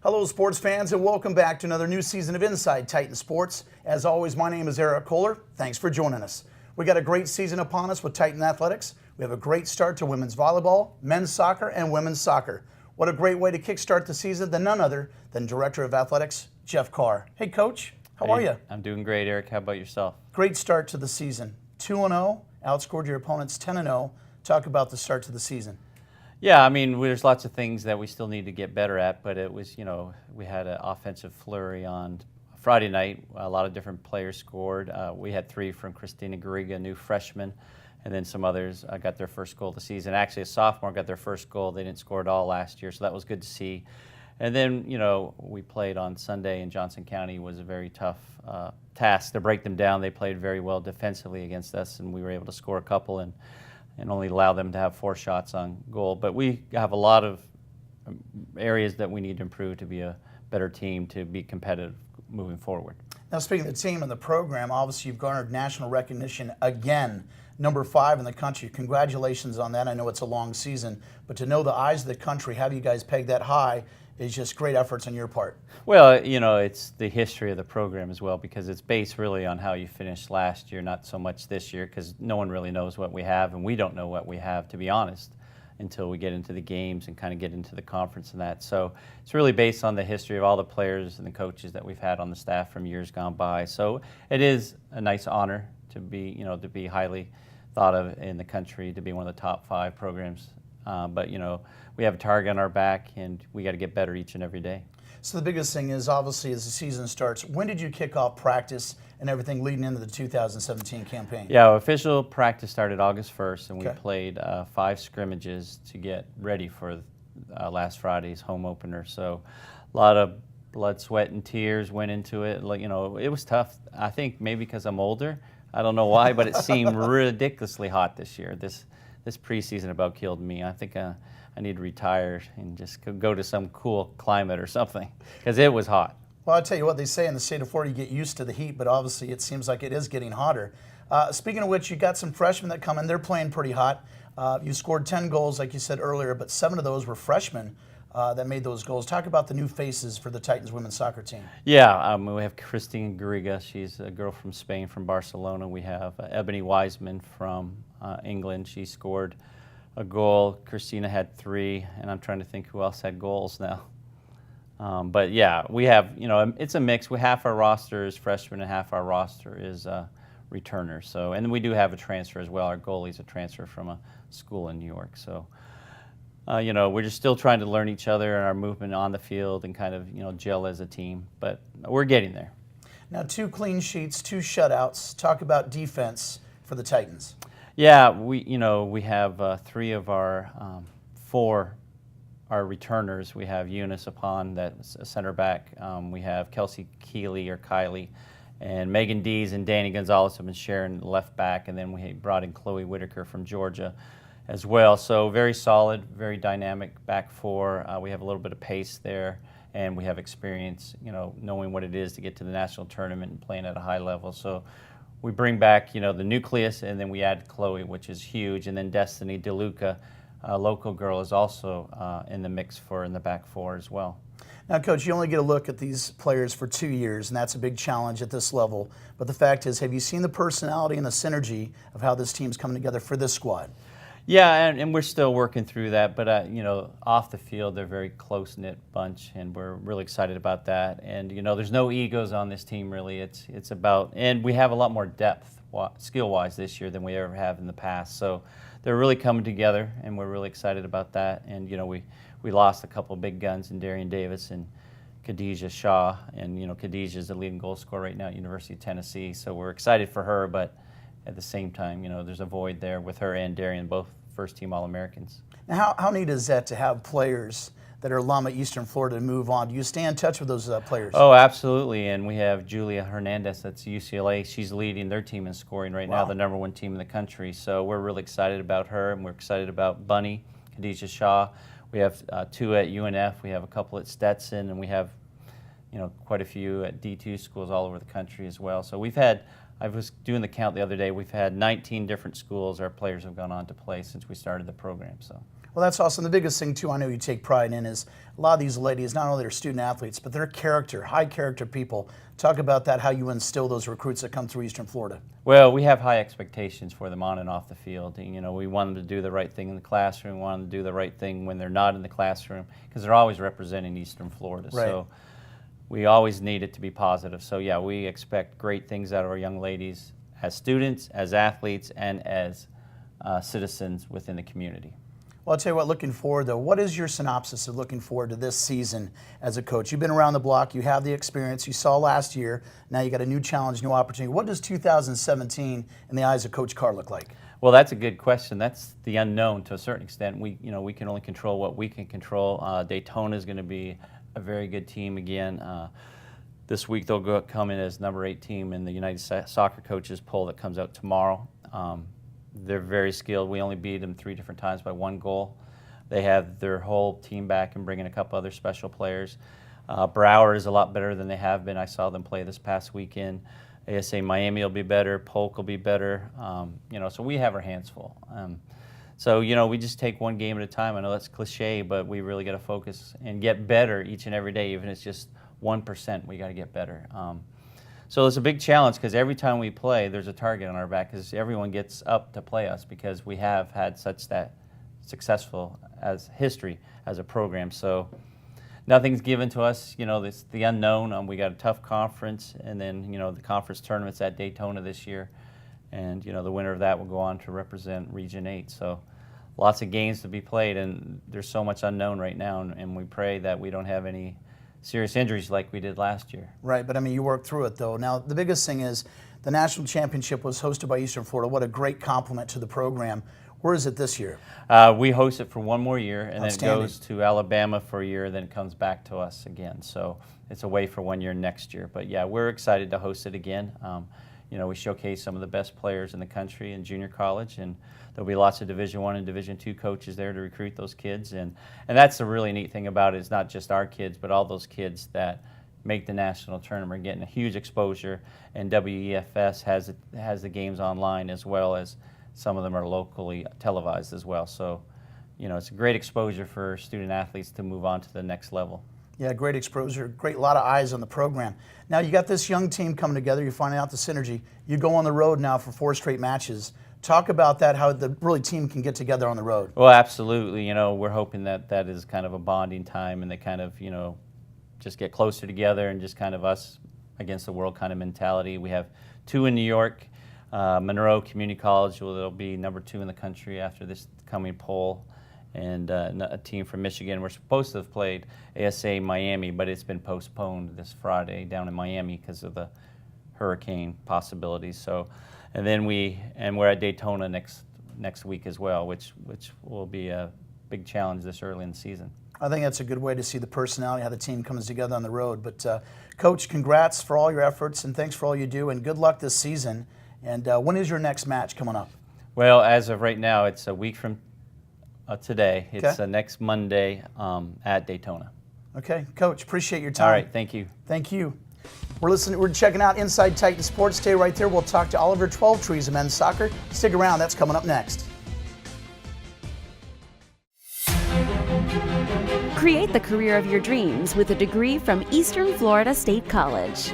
Hello, sports fans, and welcome back to another new season of Inside Titan Sports. As always, my name is Erik Kohler. Thanks for joining us. We got a great season upon us with Titan Athletics. We have a great start to women's volleyball, men's soccer, and women's soccer. What a great way to kickstart the season than none other than Director of Athletics, Jeff Carr. Hey, Coach, how are you? I'm doing great, Erik. How about yourself? Great start to the season. 2-0, outscored your opponents 10-0. Talk about the start to the season. Yeah, I mean, there's lots of things that we still need to get better at, but it was, we had an offensive flurry on Friday night. A lot of different players scored. We had 3 from Christina Garriga, a new freshman, and then some others got their first goal of the season. Actually, a sophomore got their first goal. They didn't score at all last year, so that was good to see. And then, we played on Sunday in Johnson County. It was a very tough task to break them down. They played very well defensively against us, and we were able to score a couple and only allow them to have 4 shots on goal. But we have a lot of areas that we need to improve to be a better team, to be competitive moving forward. Now, speaking of the team and the program, obviously you've garnered national recognition again, number 5 in the country. Congratulations on that. I know it's a long season, but to know the eyes of the country, have you guys pegged that high is just great efforts on your part. Well, it's the history of the program as well, because it's based really on how you finished last year, not so much this year, because no one really knows what we have, and we don't know what we have, to be honest, until we get into the games and kind of get into the conference and that. So it's really based on the history of all the players and the coaches that we've had on the staff from years gone by. So it is a nice honor to be, to be highly thought of in the country, to be one of the top 5 programs. But we have a target on our back, and we got to get better each and every day. So the biggest thing is, obviously, as the season starts, when did you kick off practice and everything leading into the 2017 campaign? Yeah, official practice started August 1st, and we Okay. played 5 scrimmages to get ready for last Friday's home opener. So a lot of blood, sweat, and tears went into it. It was tough. I think maybe because I'm older. I don't know why, but it seemed ridiculously hot this year. This preseason about killed me. I think I need to retire and just go to some cool climate or something, because it was hot. Well, I'll tell you what, they say in the state of Florida, you get used to the heat, but obviously it seems like it is getting hotter. Speaking of which, you got some freshmen that come in. They're playing pretty hot. You scored 10 goals, like you said earlier, but 7 of those were freshmen that made those goals. Talk about the new faces for the Titans women's soccer team. Yeah, we have Christine Garriga. She's a girl from Spain, from Barcelona. We have Ebony Wiseman from England. She scored a goal. Christina had 3, and I'm trying to think who else had goals now. But yeah, we have, it's a mix. Half our roster is freshmen and half our roster is returners. So, and we do have a transfer as well. Our goalie's a transfer from a school in New York. So, we're just still trying to learn each other and our movement on the field and kind of, gel as a team. But we're getting there. Now, 2 clean sheets, 2 shutouts. Talk about defense for the Titans. Yeah, we have 3 of our 4 our returners. We have Eunice Upon, that's a center back. We have Kelsey Keeley or Kylie, and Megan Dees and Danny Gonzalez have been sharing left back, and then we brought in Chloe Whitaker from Georgia as well. So very solid, very dynamic back 4. We have a little bit of pace there, and we have experience, knowing what it is to get to the national tournament and playing at a high level. So we bring back, the nucleus, and then we add Chloe, which is huge, and then Destiny DeLuca, a local girl, is also in the mix in the back 4 as well. Now, Coach, you only get a look at these players for 2 years, and that's a big challenge at this level. But the fact is, have you seen the personality and the synergy of how this team's coming together for this squad? Yeah, and we're still working through that, but off the field, they're a very close-knit bunch, and we're really excited about that. And there's no egos on this team, really. It's about, and we have a lot more depth skill-wise this year than we ever have in the past. So they're really coming together, and we're really excited about that. And we lost a couple of big guns in Darian Davis and Khadijah Shaw, and Khadijah is the leading goal scorer right now at University of Tennessee. So we're excited for her, but at the same time, there's a void there with her and Darian, both first-team All-Americans. Now, how neat is that to have players that are alum at Eastern Florida to move on? Do you stay in touch with those players? Oh, absolutely. And we have Julia Hernandez, that's UCLA. She's leading their team in scoring right now, the #1 team in the country. So we're really excited about her, and we're excited about Bunny, Khadijah Shaw. We have 2 at UNF. We have a couple at Stetson, and we have quite a few at D2 schools all over the country as well. So we've had, I was doing the count the other day, we've had 19 different schools our players have gone on to play since we started the program. So Well, that's awesome. The biggest thing, too, I know you take pride in is a lot of these ladies, not only their student athletes, but their character, high character people. Talk about that, how you instill those recruits that come through Eastern Florida. Well, we have high expectations for them on and off the field. And, we want them to do the right thing in the classroom. We want them to do the right thing when they're not in the classroom, because they're always representing Eastern Florida. Right. So we always need it to be positive. So, yeah, we expect great things out of our young ladies as students, as athletes, and as citizens within the community. Well, I'll tell you what, looking forward, though, what is your synopsis of looking forward to this season as a coach? You've been around the block, you have the experience, you saw last year, now you got a new challenge, new opportunity. What does 2017 in the eyes of Coach Carr look like? Well, that's a good question. That's the unknown to a certain extent. We can only control what we can control. Daytona is going to be a very good team again. This week they'll come in as number 8 team in the United Soccer Coaches poll that comes out tomorrow. They're very skilled. We only beat them 3 different times by 1 goal. They have their whole team back and bring in a couple other special players. Broward is a lot better than they have been. I saw them play this past weekend. ASA Miami will be better. Polk will be better. So we have our hands full. So we just take one game at a time. I know that's cliche, but we really got to focus and get better each and every day, even if it's just 1%. We got to get better. So it's a big challenge because every time we play, there's a target on our back because everyone gets up to play us because we have had such that successful as history as a program. So nothing's given to us. It's the unknown. We got a tough conference, and then the conference tournament's at Daytona this year, and the winner of that will go on to represent Region 8. So lots of games to be played, and there's so much unknown right now, and we pray that we don't have any serious injuries like we did last year. Right, but I mean, you worked through it, though. Now, the biggest thing is the national championship was hosted by Eastern Florida. What a great compliment to the program. Where is it this year? We host it for 1 more year, and then it goes to Alabama for a year, then it comes back to us again. So it's away for 1 year next year. But yeah, we're excited to host it again. We showcase some of the best players in the country in junior college, and there'll be lots of Division I and Division II coaches there to recruit those kids. And that's the really neat thing about it. It's not just our kids, but all those kids that make the national tournament are getting a huge exposure. And WEFS has the games online, as well as some of them are locally televised as well. So, it's a great exposure for student athletes to move on to the next level. Yeah, great exposure, a lot of eyes on the program. Now you got this young team coming together, you're finding out the synergy. You go on the road now for 4 straight matches. Talk about that, how the team can get together on the road. Well, absolutely. We're hoping that is kind of a bonding time, and they kind of, just get closer together and just kind of us against the world kind of mentality. We have 2 in New York. Monroe Community College will be number 2 in the country after this coming poll, and a team from Michigan. We're supposed to have played ASA Miami, but it's been postponed this Friday down in Miami because of the hurricane possibilities. So, and then we're at Daytona next week as well, which will be a big challenge this early in the season. I think that's a good way to see the personality, how the team comes together on the road. But Coach, congrats for all your efforts, and thanks for all you do, and good luck this season. And when is your next match coming up? Well, as of right now, it's a week from today. It's next Monday at Daytona. Okay, Coach, appreciate your time. All right, thank you. Thank you. We're checking out Inside Titan Sports. Stay right there. We'll talk to Oliver Twelvetrees of men's soccer. Stick around. That's coming up next. Create the career of your dreams with a degree from Eastern Florida State College.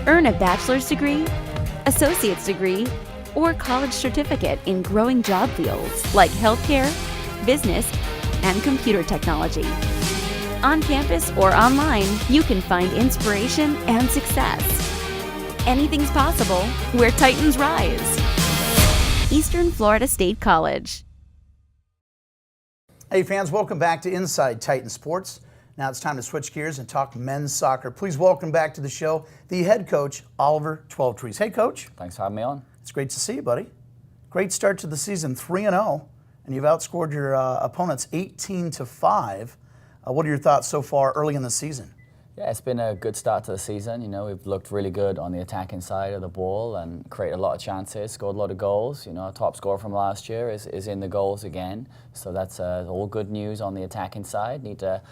Earn a bachelor's degree, associate's degree, or college certificate in growing job fields like healthcare, business, and computer technology. On campus or online, you can find inspiration and success. Anything's possible where Titans rise. Eastern Florida State College. Hey fans, welcome back to Inside Titan Sports. Now it's time to switch gears and talk men's soccer. Please welcome back to the show the head coach, Oliver Twelvetrees. Hey Coach. Thanks for having me on. It's great to see you, buddy. Great start to the season, 3-0, and you've outscored your opponents 18-5. What are your thoughts so far early in the season? Yeah, it's been a good start to the season. We've looked really good on the attacking side of the ball and created a lot of chances, scored a lot of goals. Our top scorer from last year is in the goals again. So that's all good news on the attacking side. Need to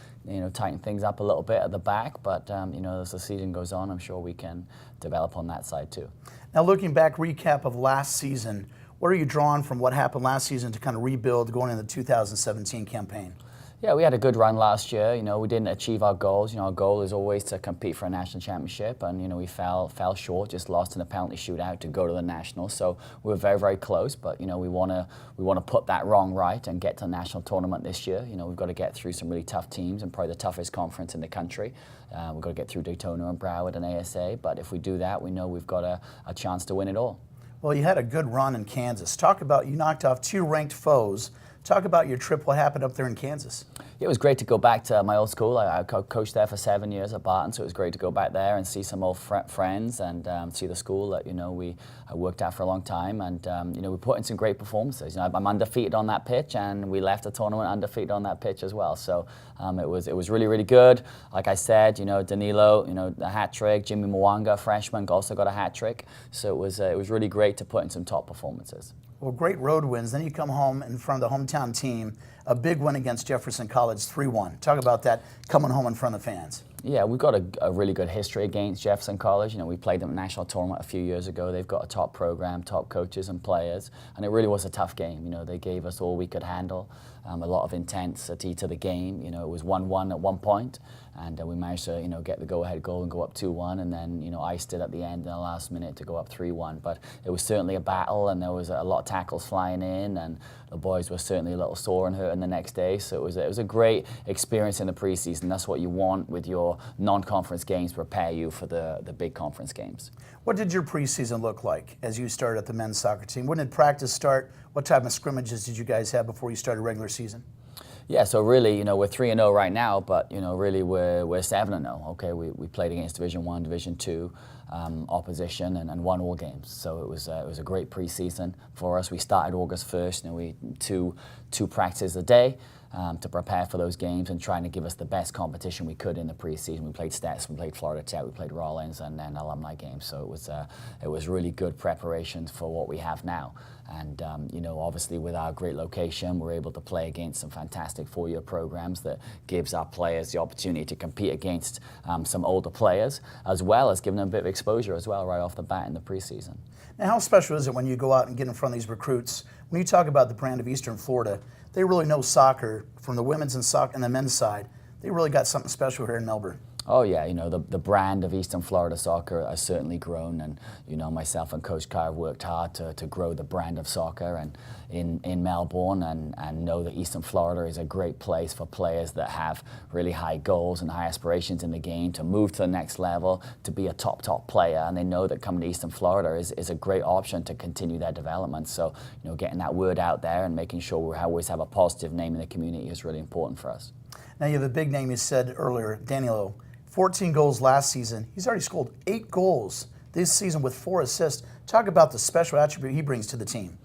tighten things up a little bit at the back, but as the season goes on, I'm sure we can develop on that side too. Now looking back, recap of last season, What are you drawing from what happened last season to kind of rebuild going into the 2017 campaign? Yeah, we had a good run last year. You know, we didn't achieve our goals. You know, our goal is always to compete for a national championship, and you know, we fell short. Just lost in a penalty shootout to go to the nationals. So we were very, very close. But you know, we want to put that wrong right and get to the national tournament this year. You know, we've got to get through some really tough teams and probably the toughest conference in the country. We've got to get through Daytona and Broward and ASA. But if we do that, we know we've got a chance to win it all. Well, you had a good run in Kansas. Talk about, you knocked off 2 ranked foes. Talk about your trip. What happened up there in Kansas? It was great to go back to my old school. I coached there for 7 years at Barton, so it was great to go back there and see some old friends and see the school that I worked at for a long time. And we put in some great performances. You know, I'm undefeated on that pitch, and we left the tournament undefeated on that pitch as well. So it was really, really good. Like I said, you know, Danilo, you know, a hat trick. Jimmy Mwanga, freshman, also got a hat trick. So it was really great to put in some top performances. Well, great road wins. Then you come home in front of the hometown team, a big win against Jefferson College, 3-1. Talk about that coming home in front of the fans. Yeah, we've got a really good history against Jefferson College. You know, we played them at the national tournament a few years ago. They've got a top program, top coaches and players, and it really was a tough game. You know, they gave us all we could handle, a lot of intensity to the game. You know, it was 1-1 at one point, and we managed to, you know, get the go-ahead goal and go up 2-1, and then, you know, iced it at the end in the last minute to go up 3-1. But it was certainly a battle, and there was a lot of tackles flying in, and the boys were certainly a little sore and hurting the next day. So it was a great experience in the preseason. That's what you want with your non-conference games, prepare you for the big conference games. What did your preseason look like as you started at the men's soccer team? When did practice start? What type of scrimmages did you guys have before you started regular season? Yeah, so really, you know, we're 3-0 right now, but you know, really we're 7-0. Okay, we played against Division I, Division II opposition and won all games. So it was a great preseason for us. We started August 1st. You know, we two practices a day to prepare for those games and trying to give us the best competition we could in the preseason. We played Stats, we played Florida Tech, we played Rollins, and then alumni games. So it was really good preparations for what we have now. And you know, obviously with our great location, we're able to play against some fantastic 4-year programs that gives our players the opportunity to compete against some older players, as well as giving them a bit of exposure as well right off the bat in the preseason. Now, how special is it when you go out and get in front of these recruits? When you talk about the brand of Eastern Florida, they really know soccer from the women's and the men's side. They really got something special here in Melbourne. Oh yeah, you know, the brand of Eastern Florida soccer has certainly grown, and you know, myself and Coach Carr have worked hard to grow the brand of soccer and in Melbourne, and know that Eastern Florida is a great place for players that have really high goals and high aspirations in the game to move to the next level, to be a top player, and they know that coming to Eastern Florida is a great option to continue their development. So, you know, getting that word out there and making sure we always have a positive name in the community is really important for us. Now you have a big name you said earlier, Danilo. 14 goals last season. He's already scored 8 goals this season with 4 assists. Talk about the special attribute he brings to the team.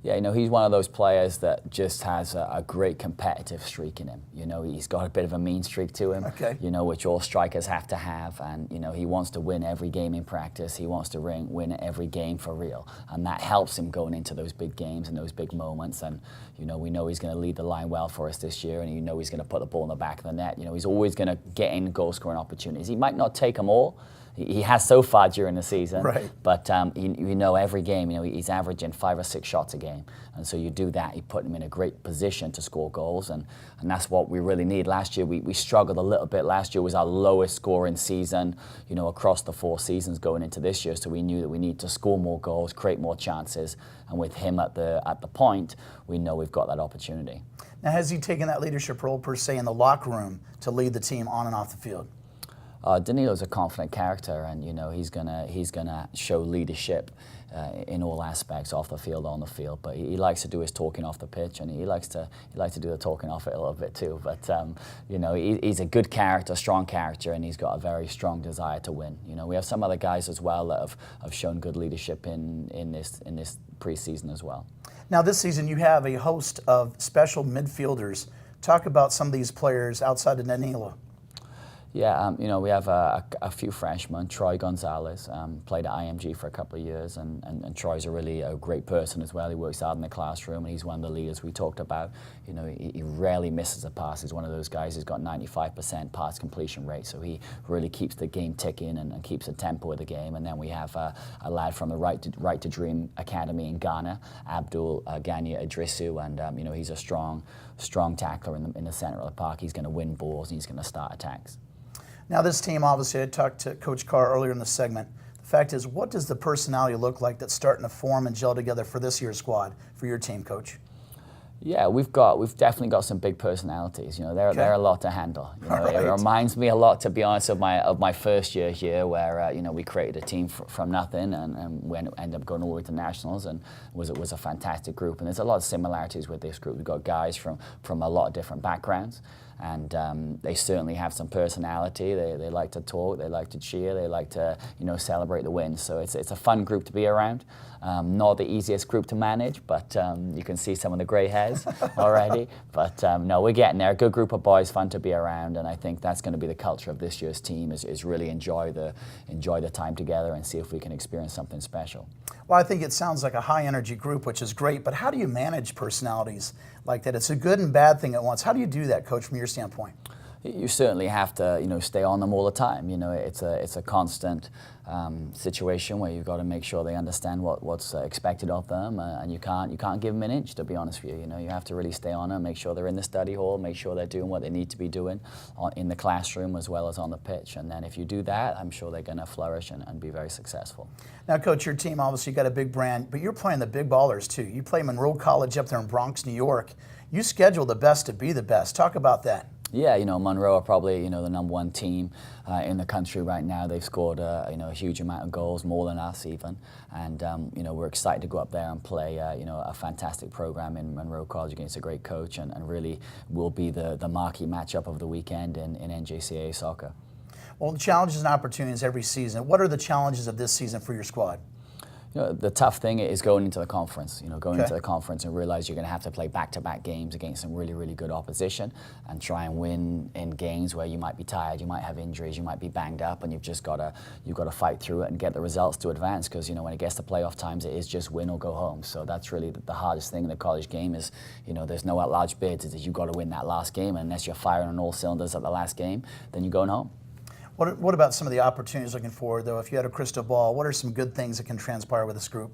Yeah, you know, he's one of those players that just has a great competitive streak in him. You know, he's got a bit of a mean streak to him, okay, you know, which all strikers have to have. And, you know, he wants to win every game in practice. He wants to win every game for real. And that helps him going into those big games and those big moments. And, you know, we know he's going to lead the line well for us this year, and you know he's going to put the ball in the back of the net. You know, he's always going to get in goal-scoring opportunities. He might not take them all. He has so far during the season, right, but you know, every game, you know, he's averaging 5 or 6 shots a game, and so you do that, you put him in a great position to score goals, and that's what we really need. Last year we struggled a little bit. Last year was our lowest scoring season, you know, across the 4 seasons going into this year. So we knew that we need to score more goals, create more chances, and with him at the point, we know we've got that opportunity. Now, has he taken that leadership role per se in the locker room to lead the team on and off the field? Danilo's a confident character, and you know he's gonna show leadership in all aspects, off the field, on the field. But he likes to do his talking off the pitch, and he likes to do the talking off it a little bit too. But you know, he's a good character, strong character, and he's got a very strong desire to win. You know, we have some other guys as well that have shown good leadership in this preseason as well. Now, this season you have a host of special midfielders. Talk about some of these players outside of Danilo. Yeah, you know, we have a few freshmen. Troy Gonzalez played at IMG for a couple of years, and Troy's a great person as well. He works hard in the classroom, and he's one of the leaders we talked about. You know, he rarely misses a pass. He's one of those guys who's got 95% pass completion rate, so he really keeps the game ticking and keeps the tempo of the game. And then we have a lad from the Right to Dream Academy in Ghana, Abdul Ganya Idrisu, and you know, he's a strong tackler in the center of the park. He's going to win balls and he's going to start attacks. Now this team, obviously, I talked to Coach Carr earlier in the segment. The fact is, what does the personality look like that's starting to form and gel together for this year's squad, for your team, Coach? Yeah, we've definitely got some big personalities. You know, they're a lot to handle. You know, right. It reminds me a lot, to be honest, of my first year here, where you know, we created a team from nothing, and we ended up going all the way to nationals, and it was a fantastic group. And there's a lot of similarities with this group. We've got guys from a lot of different backgrounds, and they certainly have some personality. They like to talk, they like to cheer, they like to, you know, celebrate the wins. So it's a fun group to be around. Not the easiest group to manage, but you can see some of the grey hairs already. But no, we're getting there. A good group of boys, fun to be around, and I think that's going to be the culture of this year's team, is really enjoy the time together and see if we can experience something special. Well, I think it sounds like a high-energy group, which is great, but how do you manage personalities like that? It's a good and bad thing at once. How do you do that, Coach, from your standpoint? You certainly have to, you know, stay on them all the time. You know, it's a constant situation where you've got to make sure they understand what's expected of them, and you can't give them an inch, to be honest with you. You know, you have to really stay on them, make sure they're in the study hall, make sure they're doing what they need to be doing in the classroom as well as on the pitch. And then if you do that, I'm sure they're going to flourish and be very successful. Now, Coach, your team obviously got a big brand, but you're playing the big ballers too. You play Monroe College up there in Bronx, New York. You schedule the best to be the best. Talk about that. Yeah, you know, Monroe are probably, you know, the #1 team in the country right now. They've scored you know, a huge amount of goals, more than us even, and you know, we're excited to go up there and play you know, a fantastic program in Monroe College against a great coach, and really will be the marquee matchup of the weekend in NJCAA soccer. Well, challenges and opportunities every season. What are the challenges of this season for your squad? You know, the tough thing is going into the conference. You know, going Okay. into the conference and realize you're going to have to play back-to-back games against some really, really good opposition, and try and win in games where you might be tired, you might have injuries, you might be banged up, and you've got to fight through it and get the results to advance. Because, you know, when it gets to playoff times, it is just win or go home. So that's really the hardest thing in the college game is, you know, there's no at-large bids. Is you've got to win that last game, and unless you're firing on all cylinders at the last game, then you're going home. What about some of the opportunities looking forward, though? If you had a crystal ball, what are some good things that can transpire with this group?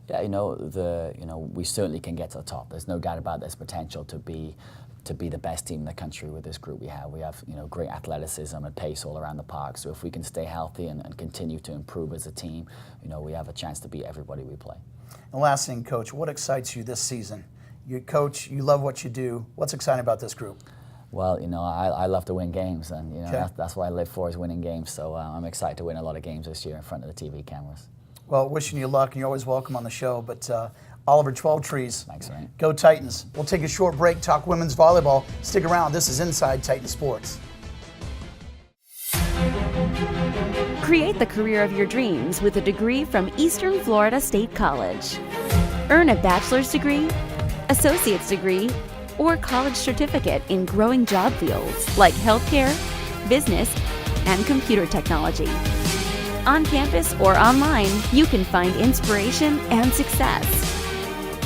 Yeah, you know, we certainly can get to the top. There's no doubt about this potential to be the best team in the country with this group we have. We have, you know, great athleticism and pace all around the park. So if we can stay healthy and continue to improve as a team, you know, we have a chance to beat everybody we play. And last thing, Coach, what excites you this season? You coach, you love what you do. What's exciting about this group? Well, you know, I love to win games, and you know, Okay. that's what I live for, is winning games. So I'm excited to win a lot of games this year in front of the TV cameras. Well, wishing you luck, and you're always welcome on the show. But Oliver, Twelvetrees, Thanks, Ryan. Go Titans. We'll take a short break, talk women's volleyball. Stick around. This is Inside Titan Sports. Create the career of your dreams with a degree from Eastern Florida State College. Earn a bachelor's degree, associate's degree, or college certificate in growing job fields like healthcare, business, and computer technology. On campus or online, you can find inspiration and success.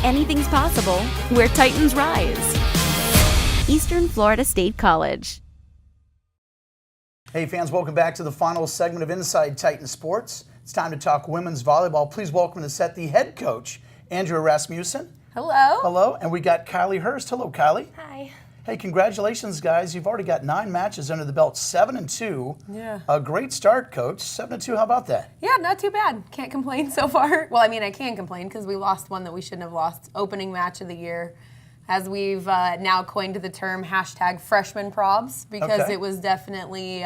Anything's possible where Titans rise. Eastern Florida State College. Hey fans, welcome back to the final segment of Inside Titan Sports. It's time to talk women's volleyball. Please welcome to set the head coach, Andrea Rasmussen. Hello. Hello, and we got Kylie Hurst. Hello, Kylie. Hi. Hey, congratulations, guys. You've already got 9 matches under the belt, 7-2. Yeah. A great start, Coach. 7-2, how about that? Yeah, not too bad. Can't complain so far. Well, I mean, I can complain because we lost one that we shouldn't have lost. Opening match of the year, as we've now coined the term #freshman probs, because Okay. it was definitely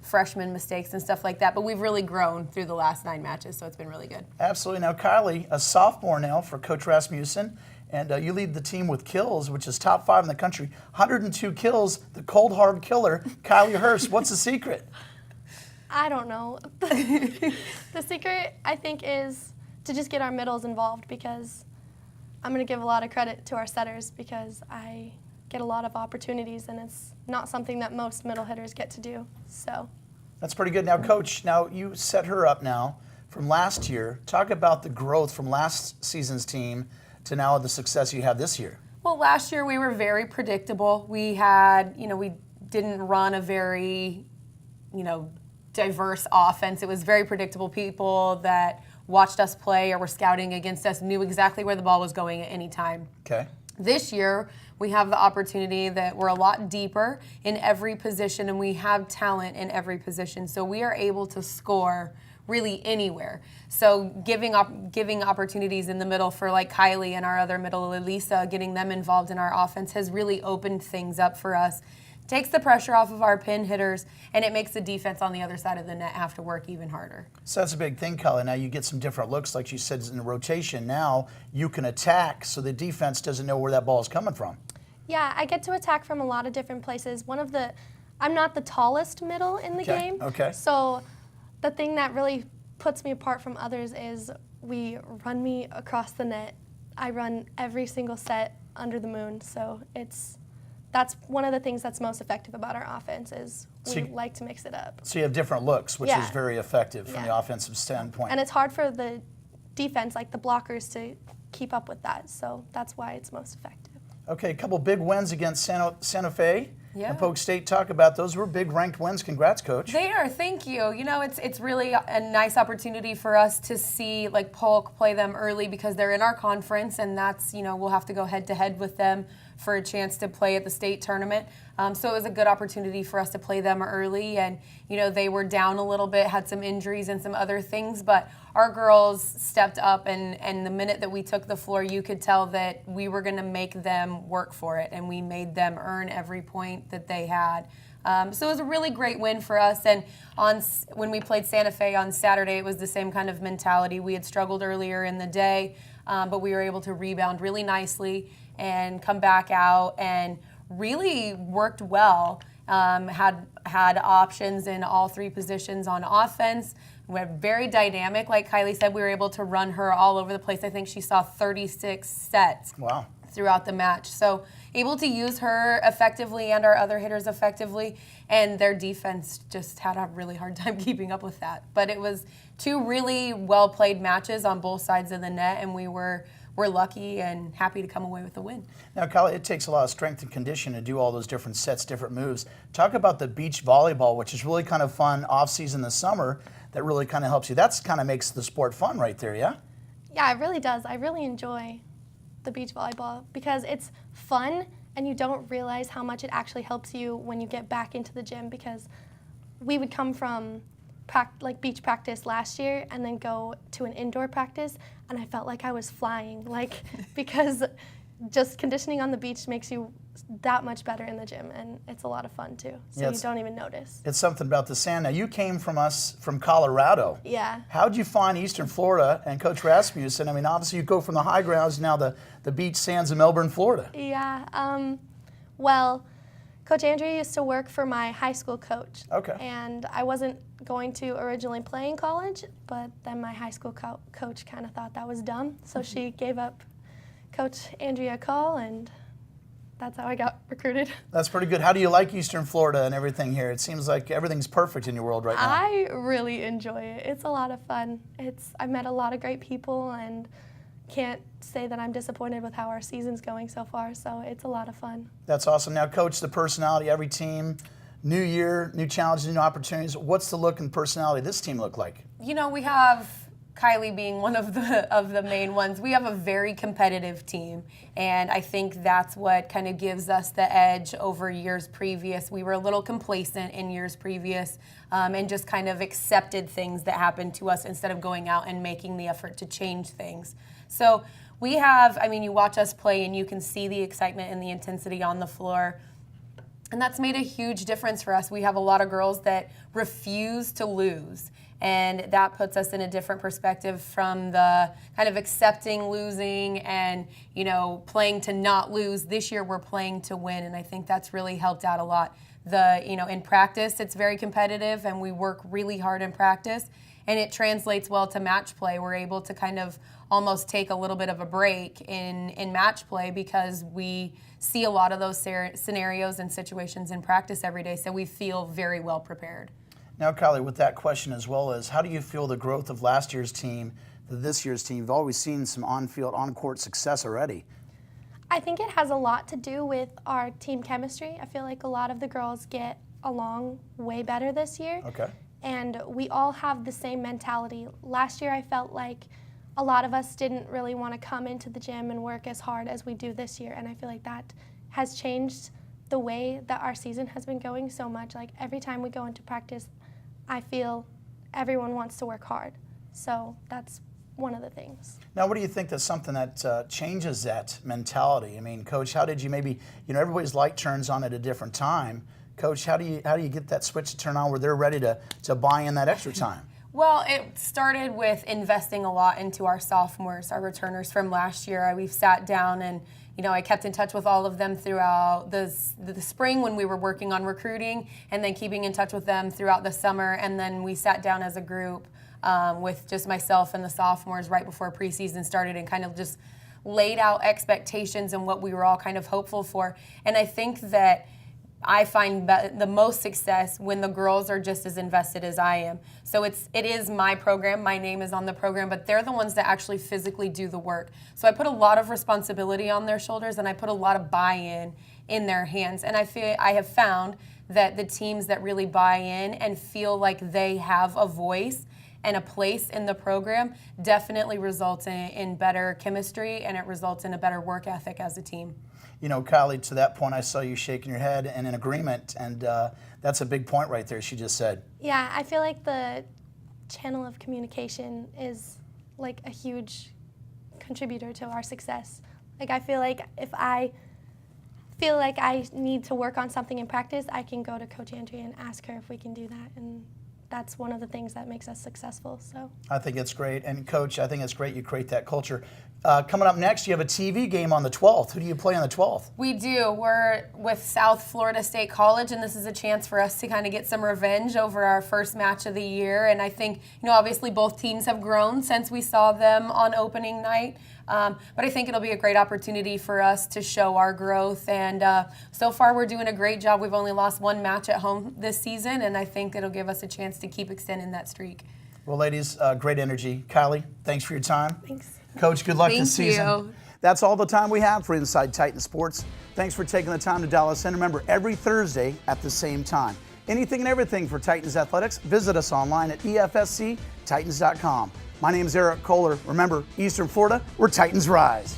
freshman mistakes and stuff like that. But we've really grown through the last 9 matches, so it's been really good. Absolutely. Now, Kylie, a sophomore now for Coach Rasmussen, and you lead the team with kills, which is top 5 in the country. 102 kills, the cold hard killer, Kylie Hurst. What's the secret? I don't know. The secret, I think, is to just get our middles involved, because I'm going to give a lot of credit to our setters, because I get a lot of opportunities, and it's not something that most middle hitters get to do. So That's pretty good. Now, Coach, now you set her up now from last year. Talk about the growth from last season's team to now the success you have this year. Well, last year we were very predictable. We had, we didn't run a very, diverse offense. It was very predictable. People that watched us play or were scouting against us knew exactly where the ball was going at any time. Okay. This year, we have the opportunity that we're a lot deeper in every position, and we have talent in every position. So we are able to score really anywhere. So giving opportunities in the middle for like Kylie and our other middle, Elisa, getting them involved in our offense has really opened things up for us. Takes the pressure off of our pin hitters, and it makes the defense on the other side of the net have to work even harder. So that's a big thing, Kylie. Now you get some different looks, like you said, in the rotation. Now you can attack, so the defense doesn't know where that ball is coming from. yeah, I get to attack from a lot of different places. I'm not the tallest middle in the game. Okay. So the thing that really puts me apart from others is we run me across the net. I run every single set under the moon. So that's one of the things that's most effective about our offense is we like to mix it up. So you have different looks, which is very effective from the offensive standpoint. And it's hard for the defense, like the blockers, to keep up with that. So that's why it's most effective. Okay, a couple big wins against Santa Fe Yeah. and Polk State. Talk about those. Were big ranked wins. Congrats, Coach. They are, thank you. It's really a nice opportunity for us to see like Polk play them early because they're in our conference, and that's, we'll have to go head to head with them for a chance to play at the state tournament. So it was a good opportunity for us to play them early, and they were down a little bit, had some injuries and some other things, but our girls stepped up, and the minute that we took the floor, you could tell that we were going to make them work for it, and we made them earn every point that they had. So it was a really great win for us, and when we played Santa Fe on Saturday, it was the same kind of mentality. We had struggled earlier in the day, but we were able to rebound really nicely and come back out and really worked well. Had options in all three positions on offense. We were very dynamic. Like Kylie said, we were able to run her all over the place. I think she saw 36 sets. Wow. Throughout the match. So able to use her effectively and our other hitters effectively, and their defense just had a really hard time keeping up with that. But it was two really well-played matches on both sides of the net, and we're lucky and happy to come away with the win. Now, Kylie, it takes a lot of strength and condition to do all those different sets, different moves. Talk about the beach volleyball, which is really kind of fun off-season this summer that really kind of helps you. That's kind of makes the sport fun right there, yeah? Yeah, it really does. I really enjoy the beach volleyball because it's fun and you don't realize how much it actually helps you when you get back into the gym, because we would come from beach practice last year and then go to an indoor practice, and I felt like I was flying, because just conditioning on the beach makes you that much better in the gym, and it's a lot of fun too, so you don't even notice. It's something about the sand. Now, you came from Colorado. Yeah. How'd you find Eastern Florida and Coach Rasmussen? I mean, obviously you go from the high grounds, now the beach sands of Melbourne, Florida. Yeah, well, Coach Andrea used to work for my high school coach. Okay. And I wasn't going to originally play in college, but then my high school coach kind of thought that was dumb, so she gave up Coach Andrea a call, and that's how I got recruited. That's pretty good. How do you like Eastern Florida and everything here? It seems like everything's perfect in your world right now. I really enjoy it. It's a lot of fun. I've met a lot of great people, and can't say that I'm disappointed with how our season's going so far, so it's a lot of fun. That's awesome. Now, Coach, the personality, every team, new year, new challenges, new opportunities. What's the look and personality of this team look like? We have Kylie being one of the main ones. We have a very competitive team, and I think that's what kind of gives us the edge over years previous. We were a little complacent in years previous, and just kind of accepted things that happened to us instead of going out and making the effort to change things. So we have, you watch us play and you can see the excitement and the intensity on the floor. And that's made a huge difference for us. We have a lot of girls that refuse to lose, and that puts us in a different perspective from the kind of accepting losing and, playing to not lose. This year we're playing to win, and I think that's really helped out a lot. In practice it's very competitive, and we work really hard in practice. and it translates well to match play. We're able to kind of almost take a little bit of a break in match play because we see a lot of those scenarios and situations in practice every day, so we feel very well prepared. Now, Kylie, with that question as well as, how do you feel the growth of last year's team to this year's team? You've always seen some on-field, on-court success already. I think it has a lot to do with our team chemistry. I feel like a lot of the girls get along way better this year. Okay. And we all have the same mentality. Last year I felt like a lot of us didn't really want to come into the gym and work as hard as we do this year, and I feel like that has changed the way that our season has been going so much. Like every time we go into practice, I feel everyone wants to work hard. So that's one of the things. Now, what do you think that's something that changes that mentality? I mean, Coach, how did you maybe, everybody's light turns on at a different time. Coach, how do you get that switch to turn on where they're ready to buy in that extra time? Well, it started with investing a lot into our sophomores, our returners from last year. We've sat down and, I kept in touch with all of them throughout the spring when we were working on recruiting, and then keeping in touch with them throughout the summer. And then we sat down as a group with just myself and the sophomores right before preseason started and kind of just laid out expectations and what we were all kind of hopeful for. And I think that I find the most success when the girls are just as invested as I am. So it is my program, my name is on the program, but they're the ones that actually physically do the work. So I put a lot of responsibility on their shoulders, and I put a lot of buy-in in their hands. And I have found that the teams that really buy in and feel like they have a voice and a place in the program definitely results in better chemistry, and it results in a better work ethic as a team. Kylie, to that point, I saw you shaking your head and in agreement, and that's a big point right there, she just said. Yeah, I feel like the channel of communication is like a huge contributor to our success. Like I feel like if I feel like I need to work on something in practice, I can go to Coach Andrea and ask her if we can do that, and that's one of the things that makes us successful. So I think it's great, and Coach, I think it's great you create that culture. Coming up next, you have a TV game on the 12th. Who do you play on the 12th? We do. We're with South Florida State College, and this is a chance for us to kind of get some revenge over our first match of the year. And I think, obviously both teams have grown since we saw them on opening night. But I think it'll be a great opportunity for us to show our growth. And so far, we're doing a great job. We've only lost one match at home this season, and I think it'll give us a chance to keep extending that streak. Well, ladies, great energy. Kylie, thanks for your time. thanks. Coach, good luck Thank this season. you. That's all the time we have for Inside Titan Sports. Thanks for taking the time to dial us in. Remember, every Thursday at the same time. Anything and everything for Titans Athletics, visit us online at EFSCTitans.com. My name is Erik Kohler. Remember, Eastern Florida, where Titans rise.